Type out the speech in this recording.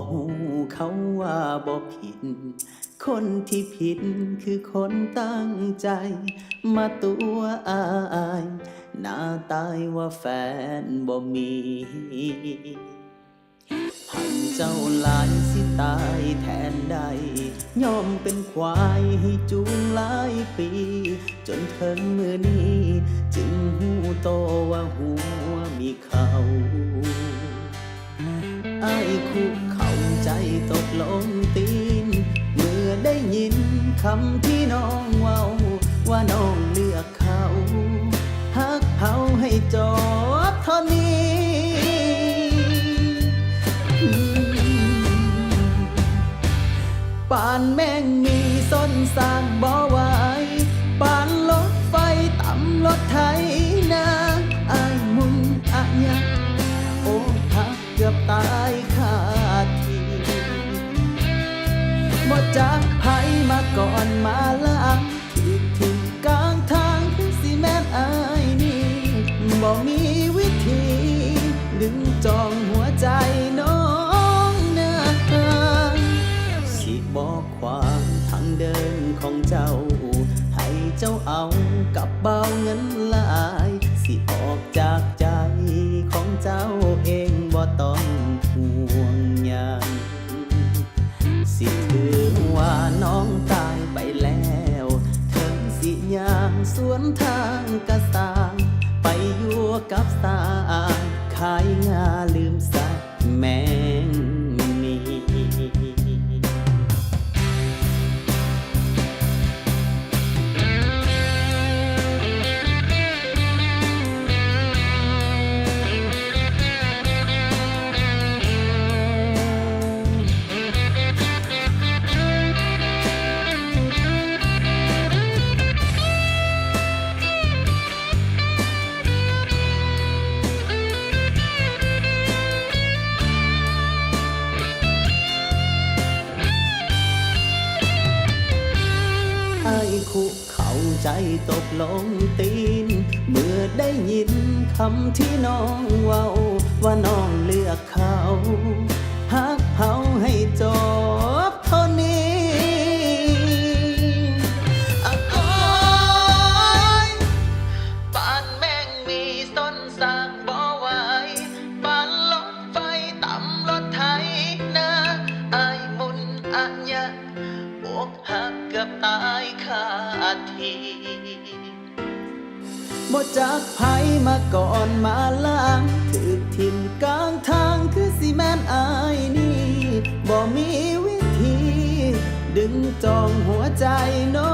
หูเขาว่าบ่ผิดคนที่ผิดคือคนตั้งใจมาตัวอายหน้าตายว่าแฟนบ่มีพันเจ้าหลายสิตายแทนใดยอมเป็นควายให้จูงหลายปีจนถึงมือนี้จึงหูโตว่าหัวมีเขาไอ้คุกเข้าใจตกลงตีนเมื่อได้ยินคำที่น้องเว้าว่าน้องเลือกเขาฮักเขาให้จบเท่านี้ป่านแม่งมีส้นสร้างบ่ไหวป่านรถไฟต่ำรถไถนาอายมุนอะยะโอ้ฮักเกือบตายคาทีบ่จักไผมาก่อนมาหลังที่ทิ้งกลางทางคือสิแม่นอายนี่บ่มีวิธีดึงจองหัวใจน้องเนื้อสิบอกความทางเดินของเจ้าให้เจ้าเอากับเบาเงินหลายสิออกจากใจของเจ้าเองบ่ต้องห่วงหยังสิถือว่าน้องตายไปแล้วถึงสิย่างสวนทางกะสางไปอยู่กับสางขายงาลืมสักแมงมี ไอ้คุกเข้าใจตกลงตีนเมื่อได้ยินคำที่น้องเว้าว่าน้องเลือกเขาฮักเขาให้จบเท่านี้อะโอ๊ยป่านแม่งมีต้นสร้างบ่ไหวป่านรถไฟต่ำรถไถนาอายมุนอะยะอกหักเกือบตายคาทีบ่จักไผมาก่อนมาหลังถึกทิ่มกลางทางคือสิแม่นอายนี่บ่มีวิธีดึงจองหัวใจน้